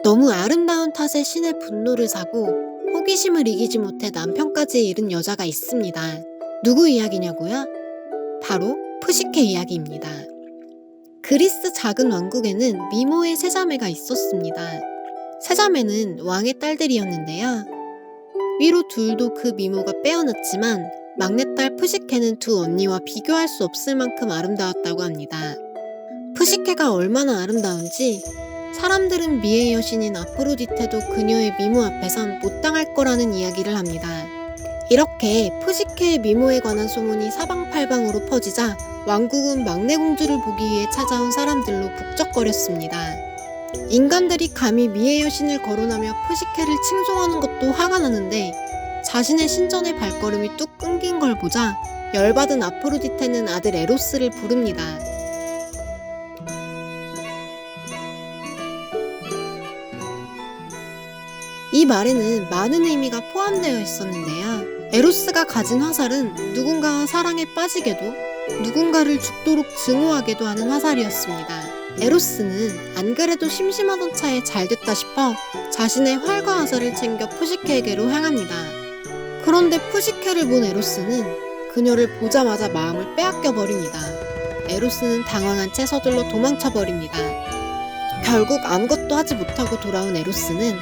너무 아름다운 탓에 신의 분노를 사고 호기심을 이기지 못해 남편까지 잃은 여자가 있습니다. 누구 이야기냐고요? 바로 푸시케 이야기입니다. 그리스 작은 왕국에는 미모의 세 자매가 있었습니다. 세 자매는 왕의 딸들이었는데요. 위로 둘도 그 미모가 빼어났지만 막내딸 푸시케는 두 언니와 비교할 수 없을 만큼 아름다웠다고 합니다. 푸시케가 얼마나 아름다운지 사람들은 미의 여신인 아프로디테도 그녀의 미모 앞에선 못 당할 거라는 이야기를 합니다. 이렇게 푸시케의 미모에 관한 소문이 사방팔방으로 퍼지자 왕국은 막내 공주를 보기 위해 찾아온 사람들로 북적거렸습니다. 인간들이 감히 미의 여신을 거론하며 푸시케를 칭송하는 것도 화가 나는데 자신의 신전의 발걸음이 뚝 끊긴 걸 보자 열받은 아프로디테는 아들 에로스를 부릅니다. 이 말에는 많은 의미가 포함되어 있었는데요. 에로스가 가진 화살은 누군가와 사랑에 빠지게도 누군가를 죽도록 증오하게도 하는 화살이었습니다. 에로스는 안 그래도 심심하던 차에 잘됐다 싶어 자신의 활과 화살을 챙겨 푸시케에게로 향합니다. 그런데 푸시케를 본 에로스는 그녀를 보자마자 마음을 빼앗겨 버립니다. 에로스는 당황한 채 서둘러 도망쳐 버립니다. 결국 아무것도 하지 못하고 돌아온 에로스는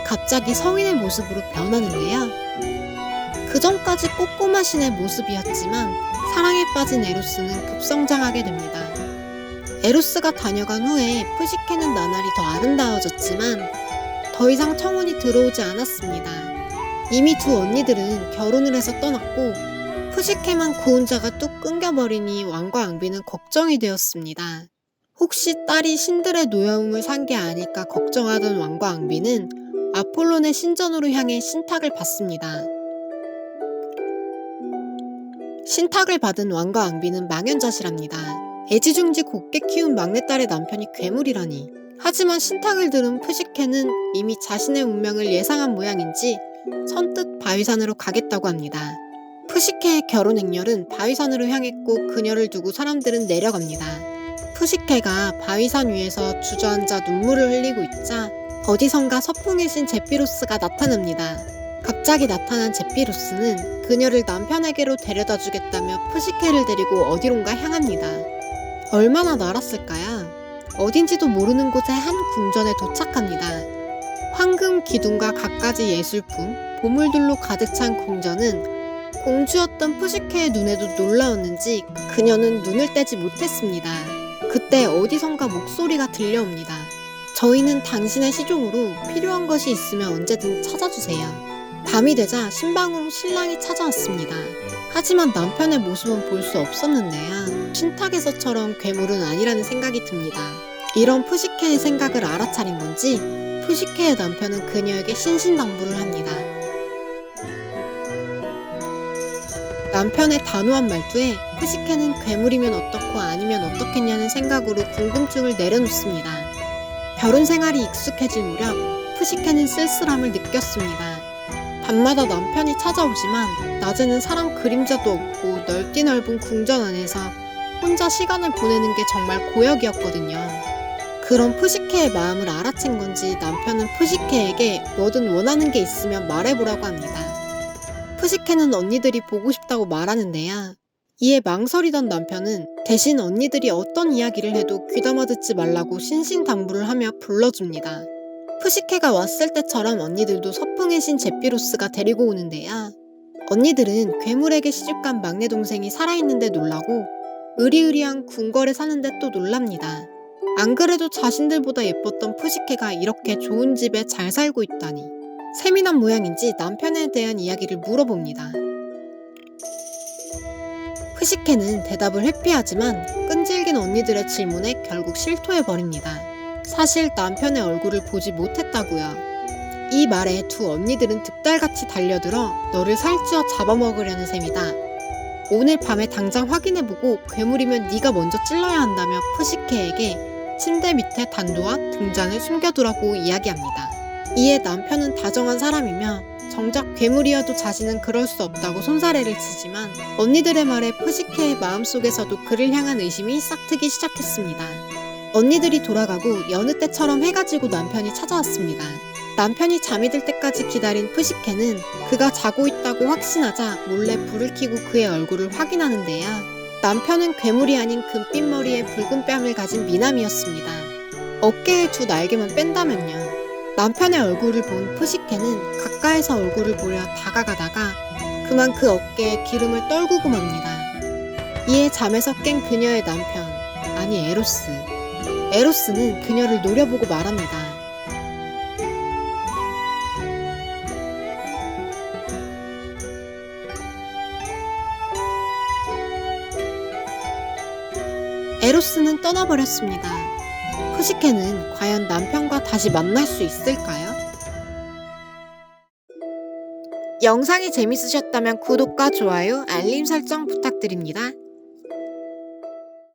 갑자기 성인의 모습으로 변하는데요. 그전까지 꼬꼬마 신의 모습이었지만 사랑에 빠진 에로스는 급성장하게 됩니다. 에로스가 다녀간 후에 푸시케는 나날이 더 아름다워졌지만 더 이상 청혼이 들어오지 않았습니다. 이미 두 언니들은 결혼을 해서 떠났고 푸시케만 그 혼자가 뚝 끊겨버리니 왕과 앙비는 걱정이 되었습니다. 혹시 딸이 신들의 노여움을 산 게 아닐까 걱정하던 왕과 앙비는 아폴론의 신전으로 향해 신탁을 받습니다. 신탁을 받은 왕과 앙비는 망연자실합니다. 애지중지 곱게 키운 막내딸의 남편이 괴물이라니. 하지만 신탁을 들은 푸시케는 이미 자신의 운명을 예상한 모양인지 선뜻 바위산으로 가겠다고 합니다. 푸시케의 결혼 행렬은 바위산으로 향했고 그녀를 두고 사람들은 내려갑니다. 푸시케가 바위산 위에서 주저앉아 눈물을 흘리고 있자 어디선가 서풍의 신 제피로스가 나타납니다. 갑자기 나타난 제피로스는 그녀를 남편에게로 데려다 주겠다며 푸시케를 데리고 어디론가 향합니다. 얼마나 날았을까요? 어딘지도 모르는 곳의 한 궁전에 도착합니다. 황금 기둥과 갖가지 예술품, 보물들로 가득 찬 궁전은 공주였던 푸시케의 눈에도 놀라웠는지 그녀는 눈을 떼지 못했습니다. 그때 어디선가 목소리가 들려옵니다. 저희는 당신의 시종으로 필요한 것이 있으면 언제든 찾아주세요. 밤이 되자 신방으로 신랑이 찾아왔습니다. 하지만 남편의 모습은 볼 수 없었는데요. 신탁에서처럼 괴물은 아니라는 생각이 듭니다. 이런 푸시케의 생각을 알아차린 건지 푸시케의 남편은 그녀에게 신신당부를 합니다. 남편의 단호한 말투에 푸시케는 괴물이면 어떻고 아니면 어떻겠냐는 생각으로 궁금증을 내려놓습니다. 결혼 생활이 익숙해질 무렵 푸시케는 쓸쓸함을 느꼈습니다. 밤마다 남편이 찾아오지만 낮에는 사람 그림자도 없고 넓디 넓은 궁전 안에서 혼자 시간을 보내는 게 정말 고역이었거든요. 그런 푸시케의 마음을 알아챈 건지 남편은 푸시케에게 뭐든 원하는 게 있으면 말해보라고 합니다. 푸시케는 언니들이 보고 싶다고 말하는데요. 이에 망설이던 남편은 대신 언니들이 어떤 이야기를 해도 귀담아 듣지 말라고 신신당부를 하며 불러줍니다. 푸시케가 왔을 때처럼 언니들도 서풍의 신 제피로스가 데리고 오는데요. 언니들은 괴물에게 시집간 막내 동생이 살아있는데 놀라고 으리으리한 궁궐에 사는데 또 놀랍니다. 안 그래도 자신들보다 예뻤던 푸시케가 이렇게 좋은 집에 잘 살고 있다니. 세민한 모양인지 남편에 대한 이야기를 물어봅니다. 푸시케는 대답을 회피하지만 끈질긴 언니들의 질문에 결국 실토해버립니다. 사실 남편의 얼굴을 보지 못했다고요. 이 말에 두 언니들은 득달같이 달려들어 너를 살찌워 잡아먹으려는 셈이다. 오늘 밤에 당장 확인해보고 괴물이면 네가 먼저 찔러야 한다며 푸시케에게 침대 밑에 단도와 등잔을 숨겨두라고 이야기합니다. 이에 남편은 다정한 사람이며 정작 괴물이어도 자신은 그럴 수 없다고 손사래를 치지만 언니들의 말에 푸시케의 마음속에서도 그를 향한 의심이 싹트기 시작했습니다. 언니들이 돌아가고 여느 때처럼 해가 지고 남편이 찾아왔습니다. 남편이 잠이 들 때까지 기다린 푸시케는 그가 자고 있다고 확신하자 몰래 불을 켜고 그의 얼굴을 확인하는데요. 남편은 괴물이 아닌 금빛 머리에 붉은 뺨을 가진 미남이었습니다. 어깨에 두 날개만 뺀다면요. 남편의 얼굴을 본 푸시케는 가까이서 얼굴을 보려 다가가다가 그만 그 어깨에 기름을 떨구고 맙니다. 이에 잠에서 깬 그녀의 남편, 아니 에로스. 에로스는 그녀를 노려보고 말합니다. 에로스는 떠나버렸습니다. 푸시케는 과연 남편과 다시 만날 수 있을까요? 영상이 재밌으셨다면 구독과 좋아요, 알림 설정 부탁드립니다.